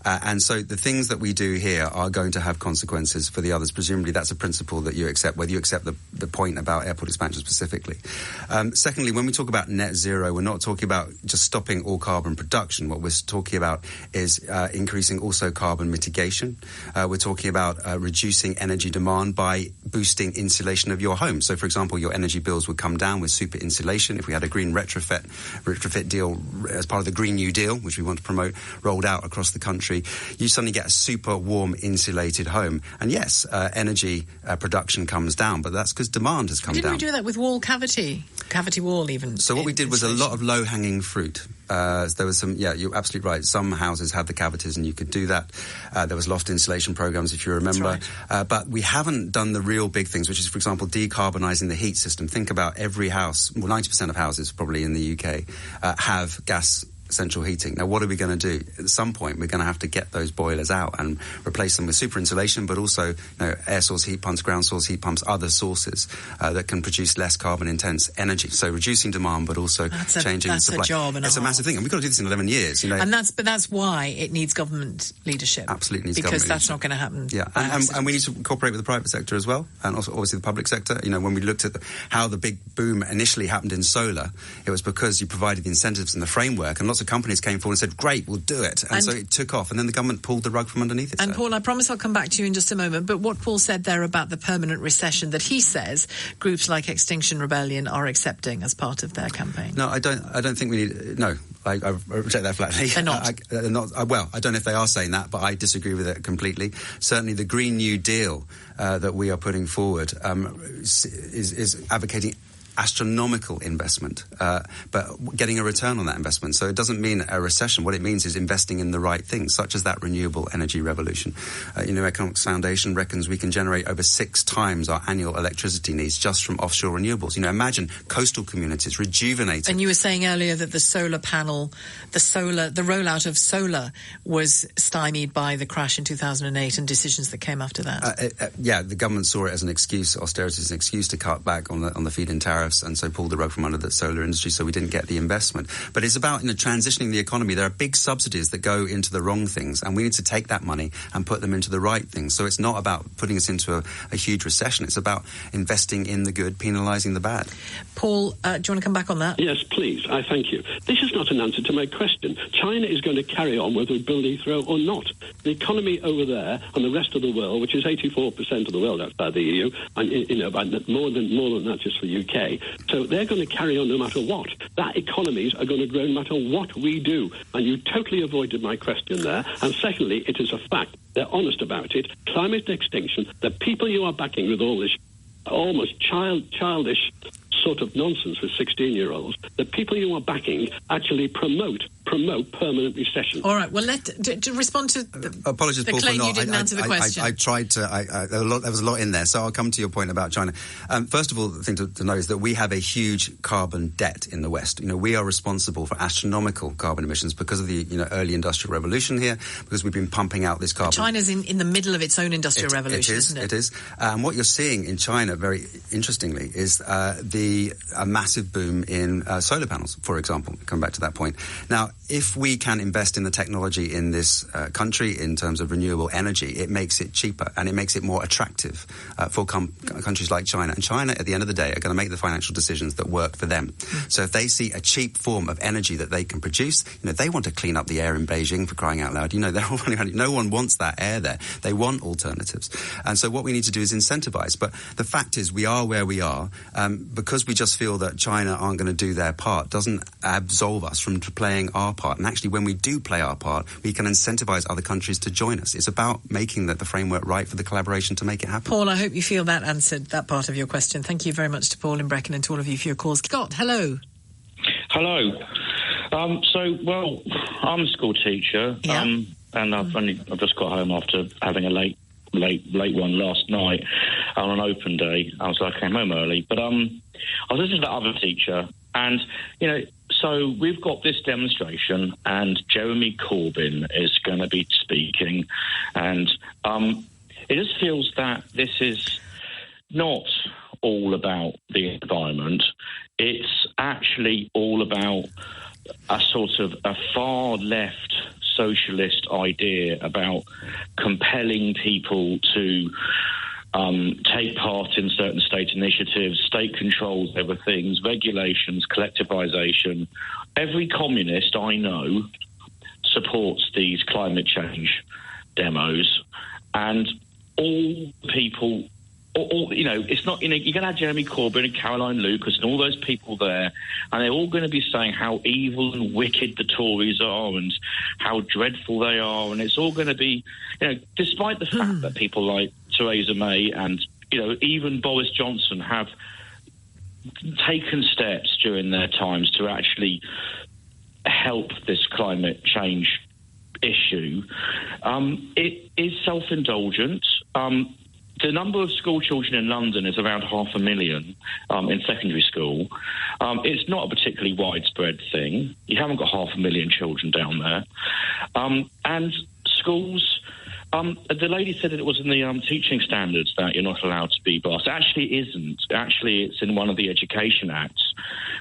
S20: And so the things that we do here are going to have consequences for the others. Presumably that's a principle that you accept, whether you accept the point about airport expansion specifically. Secondly, when we talk about net zero, we're not talking about just stopping all carbon production. What we're talking about is increasing also carbon mitigation. We're talking about reducing energy demand by boosting insulation of your home. So, for example, your energy bills would come down with super insulation. If we had a green retrofit deal as part of the Green New Deal, which we want to promote, rolled out across the country, you suddenly get a super warm insulated home. And yes, energy production comes down, but that's because demand has come down.
S10: Didn't we do that with cavity wall even?
S20: So what we did was a lot of low-hanging fruit. There was some, you're absolutely right. Some houses have the cavities and you could do that. There was loft insulation programs, if you remember. Right. But we haven't done the real big things, which is, for example, decarbonising the heat system. Think about every house, 90% of houses probably in the UK have gas central heating. Now, what are we going to do? At some point, we're going to have to get those boilers out and replace them with super insulation, but also air source heat pumps, ground source heat pumps, other sources that can produce less carbon-intense energy. So reducing demand, but also changing the supply.
S10: That's a job and
S20: it's a massive thing, and we've got to do this in 11 years.
S10: And that's why it needs government leadership.
S20: Absolutely needs
S10: because
S20: government
S10: that's
S20: leadership.
S10: Not going to happen.
S20: Yeah, and we need to cooperate with the private sector as well, and also obviously the public sector. When we looked at how the big boom initially happened in solar, it was because you provided the incentives and the framework, and lots of companies came forward and said, great, we'll do it. And so it took off, and then the government pulled the rug from underneath it.
S10: And Paul, I promise I'll come back to you in just a moment, but what Paul said there about the permanent recession that he says groups like Extinction Rebellion are accepting as part of their campaign.
S20: No, I don't think we need... No, I reject that flatly.
S10: They're not.
S20: They're not. Well, I don't know if they are saying that, but I disagree with it completely. Certainly the Green New Deal that we are putting forward is advocating astronomical investment, but getting a return on that investment. So it doesn't mean a recession. What it means is investing in the right things, such as that renewable energy revolution. Economics Foundation reckons we can generate over 6 times our annual electricity needs just from offshore renewables. Imagine coastal communities rejuvenating.
S10: And you were saying earlier that the solar panel, the rollout of solar was stymied by the crash in 2008 and decisions that came after that.
S20: The government saw it as an excuse, austerity as an excuse to cut back on the feed-in tariff, and so pulled the rug from under the solar industry, so we didn't get the investment. But it's about transitioning the economy. There are big subsidies that go into the wrong things, and we need to take that money and put them into the right things. So it's not about putting us into a huge recession. It's about investing in the good, penalising the bad.
S10: Paul, do you want to come back on that?
S24: Yes, please. I thank you. This is not an answer to my question. China is going to carry on whether we build Heathrow or not. The economy over there and the rest of the world, which is 84% of the world outside the EU, and more than that just for the UK. So they're going to carry on no matter what. That economies are going to grow no matter what we do. And you totally avoided my question there. And secondly, it is a fact. They're honest about it. Climate extinction, the people you are backing with all this almost childish sort of nonsense with 16-year-olds, the people you are backing actually promote permanent recession.
S10: All right, well, to respond to
S20: apologies,
S10: the
S20: Paul,
S10: claim
S20: for not.
S10: You didn't answer the question.
S20: I tried to. There was a lot in there, so I'll come to your point about China. First of all, the thing to know is that we have a huge carbon debt in the West. We are responsible for astronomical carbon emissions because of the early industrial revolution here, because we've been pumping out this carbon.
S10: China's in the middle of its own industrial revolution, isn't it?
S20: It is. And what you're seeing in China, very interestingly, is a massive boom in solar panels, for example. Come back to that point. Now, if we can invest in the technology in this country in terms of renewable energy, it makes it cheaper and it makes it more attractive for countries like China. And China, at the end of the day, are going to make the financial decisions that work for them. So if they see a cheap form of energy that they can produce, they want to clean up the air in Beijing, for crying out loud. They're all running around. No one wants that air there. They want alternatives. And so what we need to do is incentivize. But the fact is, we are where we are because we just feel that China aren't going to do their part doesn't absolve us from playing our part. And actually, when we do play our part, we can incentivize other countries to join us. It's about making the framework right for the collaboration to make it happen.
S10: Paul, I hope you feel that answered that part of your question. Thank you very much to Paul in Brecon and to all of you for your calls. Scott, hello.
S1: Hello. I'm a school teacher, and I've just got home after having a late one last night on an open day. I came home early, but I was listening to the other teacher, and so we've got this demonstration, and Jeremy Corbyn is going to be speaking, and it just feels that this is not all about the environment. It's actually all about a sort of a far left socialist idea about compelling people to take part in certain state initiatives, state controls over things, regulations, collectivization. Every communist I know supports these climate change demos, and all people... it's not, you're going to have Jeremy Corbyn and Caroline Lucas and all those people there, and they're all going to be saying how evil and wicked the Tories are and how dreadful they are, and it's all going to be, despite the fact that people like Theresa May and, even Boris Johnson have taken steps during their times to actually help this climate change issue. It is self-indulgent. The number of school children in London is around 500,000 in secondary school. It's not a particularly widespread thing. You haven't got 500,000 children down there. And schools... the lady said that it was in the teaching standards that you're not allowed to be bussed. Actually, it isn't. Actually, it's in one of the Education Acts.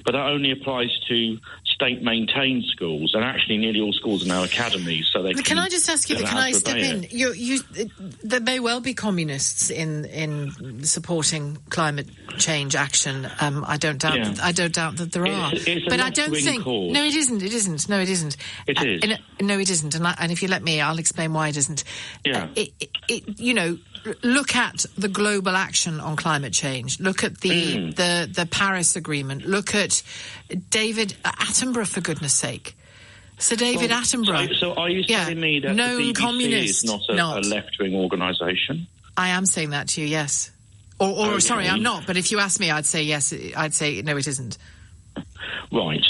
S1: But that only applies to state-maintained schools, and actually nearly all schools are now academies. So they
S10: can I just ask you, can I step in? There may well be communists in supporting climate change action. I don't doubt. Yeah. I don't doubt that there are. But I don't think. Cause. No, it isn't. It isn't. No, it isn't.
S1: It is.
S10: No, it isn't. And if you let me, I'll explain why it isn't.
S1: Yeah.
S10: Look at the global action on climate change. Look at the Paris Agreement. Look at David Attenborough, for goodness sake. Sir David Attenborough.
S1: So are you telling me that the BBC is not a left-wing organisation?
S10: I am saying that to you, yes. Or sorry, I'm not. But if you ask me, I'd say yes. I'd say no, it isn't.
S1: Right.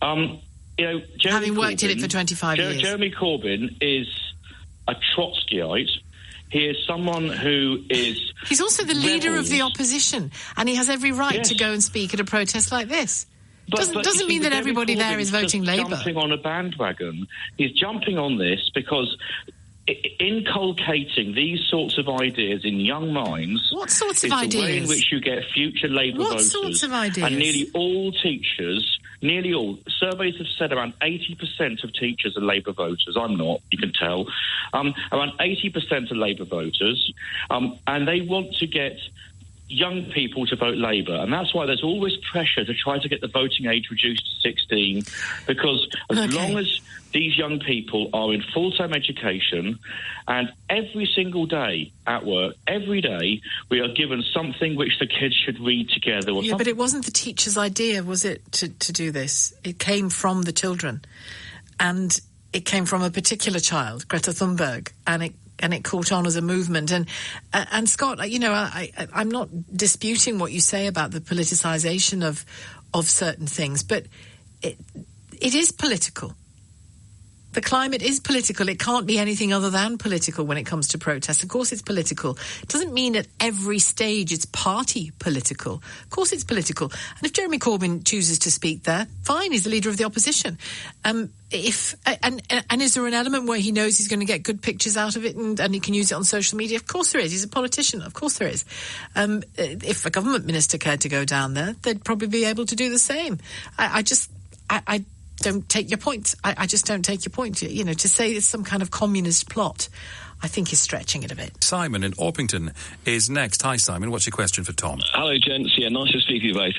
S10: Having worked in it for 25 years.
S1: Jeremy Corbyn is a Trotskyite. He is someone who is...
S10: He's also the leader of the opposition, and he has every right to go and speak at a protest like this. Doesn't mean that everybody there is voting Labour.
S1: Jumping on a bandwagon. He's jumping on this because inculcating these sorts of ideas in young minds...
S10: What sorts of ideas?
S1: The way in which you get future Labour voters.
S10: What sorts of ideas?
S1: And nearly all teachers... Nearly all. Surveys have said around 80% of teachers are Labour voters. I'm not, you can tell. Around 80% are Labour voters. And they want to get young people to vote Labour. And that's why there's always pressure to try to get the voting age reduced to 16. Because as long as these young people are in full-time education, and every single day at work, every day, we are given something which the kids should read together. Or
S10: but it wasn't the teacher's idea, was it, to do this? It came from the children. And it came from a particular child, Greta Thunberg, and it caught on as a movement. And Scott, I'm not disputing what you say about the politicisation of certain things, but it is political. The climate is political. It can't be anything other than political when it comes to protests. Of course it's political. It doesn't mean at every stage it's party political. Of course it's political. And if Jeremy Corbyn chooses to speak there, fine, he's the leader of the opposition. And is there an element where he knows he's going to get good pictures out of it and he can use it on social media? Of course there is. He's a politician. Of course there is. If a government minister cared to go down there, they'd probably be able to do the same. I don't take your point. I just don't take your point. To say it's some kind of communist plot, I think is stretching it a bit.
S3: Simon in Orpington is next. Hi, Simon. What's your question for Tom?
S2: Hello, gents. Yeah, nice to speak to you both.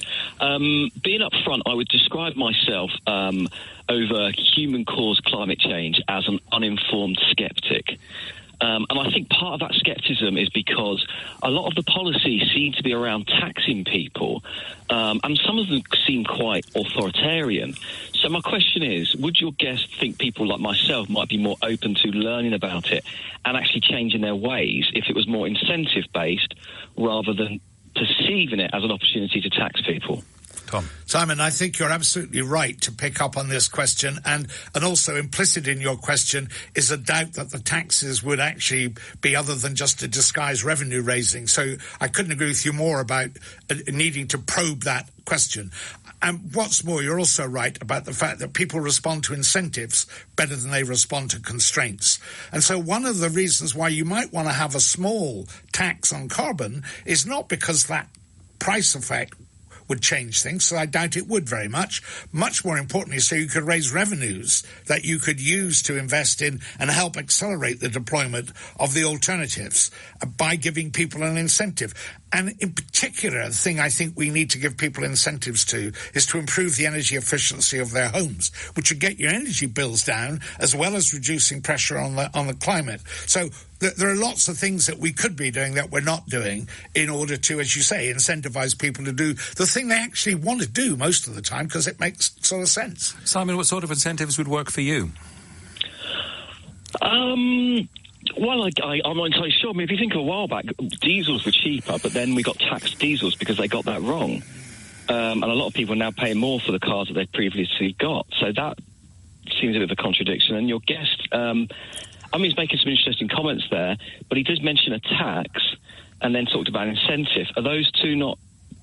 S2: Being up front, I would describe myself over human-caused climate change as an uninformed sceptic. And I think part of that scepticism is because a lot of the policies seem to be around taxing people, and some of them seem quite authoritarian. So my question is, would your guest think people like myself might be more open to learning about it and actually changing their ways if it was more incentive-based rather than perceiving it as an opportunity to tax people?
S3: Tom.
S4: Simon, I think you're absolutely right to pick up on this question, and also implicit in your question is a doubt that the taxes would actually be other than just a disguised revenue raising. So I couldn't agree with you more about needing to probe that question. And what's more, you're also right about the fact that people respond to incentives better than they respond to constraints. And so one of the reasons why you might want to have a small tax on carbon is not because that price effect would change things, so I doubt it would very much. Much more importantly, so you could raise revenues that you could use to invest in and help accelerate the deployment of the alternatives by giving people an incentive. And in particular, the thing I think we need to give people incentives to is to improve the energy efficiency of their homes, which would get your energy bills down as well as reducing pressure on the climate. So there are lots of things that we could be doing that we're not doing in order to, as you say, incentivize people to do the thing they actually want to do most of the time because it makes sort of sense.
S3: Simon, what sort of incentives would work for you?
S2: Well, I'm not entirely sure. I mean, if you think of a while back, diesels were cheaper, but then we got taxed diesels because they got that wrong. And a lot of people are now paying more for the cars that they previously got. So that seems a bit of a contradiction. And your guest, he's making some interesting comments there, but he did mention a tax and then talked about incentive. Are those two not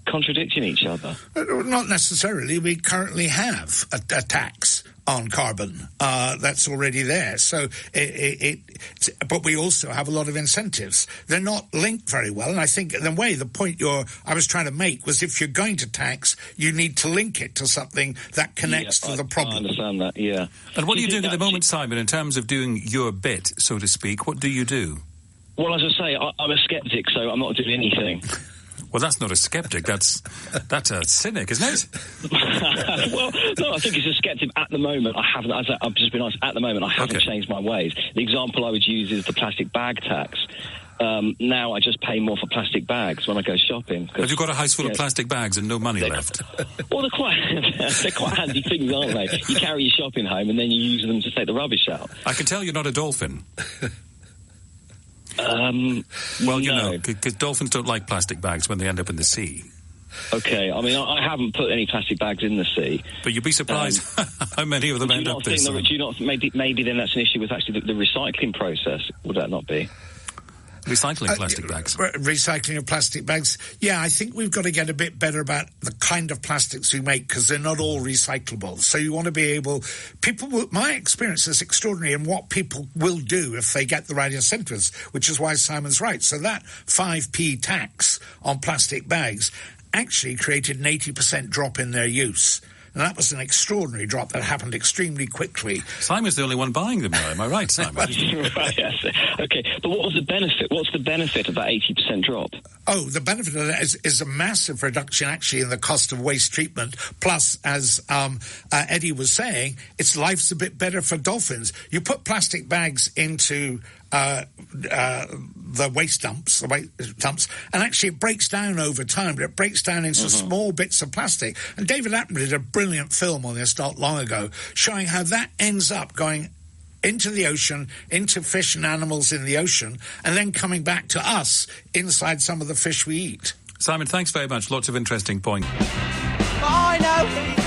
S2: contradicting each other?
S4: Not necessarily. We currently have a tax on carbon that's already there. So, but we also have a lot of incentives. They're not linked very well. And I think, in a way, the point I was trying to make was if you're going to tax, you need to link it to something that connects to the problem.
S2: I understand that, yeah.
S3: And what are you doing at the moment, Simon, in terms of doing your bit, so to speak? What do you do?
S2: Well, as I say, I'm a sceptic, so I'm not doing anything.
S3: Well, that's not a sceptic. That's a cynic, isn't it?
S2: Well, no, I think it's a sceptic at the moment. I've just been honest, at the moment, I haven't changed my ways. The example I would use is the plastic bag tax. Now I just pay more for plastic bags when I go shopping.
S3: Have you got a house full of plastic bags and no money left?
S2: Well, they're quite handy things, aren't they? You carry your shopping home and then you use them to take the rubbish out.
S3: I can tell you're not a dolphin.
S2: Well,
S3: you know, because dolphins don't like plastic bags when they end up in the sea.
S2: Okay, I mean, I haven't put any plastic bags in the sea.
S3: But you'd be surprised how many of them end up there.
S2: Do you not maybe then that's an issue with actually the recycling process? Would that not be?
S3: Recycling plastic bags.
S4: Recycling of plastic bags. Yeah, I think we've got to get a bit better about the kind of plastics we make because they're not all recyclable. So you want to be able... my experience is extraordinary in what people will do if they get the right incentives, which is why Simon's right. So that 5p tax on plastic bags actually created an 80% drop in their use. And that was an extraordinary drop that happened extremely quickly.
S3: Simon's the only one buying them now, am I right, Simon?
S2: Right, yes. Okay, but what was the benefit? What's the benefit of that 80% drop?
S4: Oh, the benefit of that is a massive reduction, actually, in the cost of waste treatment. Plus, as Eddie was saying, life's a bit better for dolphins. You put plastic bags into the waste dumps, and actually it breaks down over time, but it breaks down into small bits of plastic. And David Attenborough did a brilliant film on this not long ago, showing how that ends up going into the ocean, into fish and animals in the ocean, and then coming back to us inside some of the fish we eat.
S3: Simon, thanks very much. Lots of interesting points.
S5: I know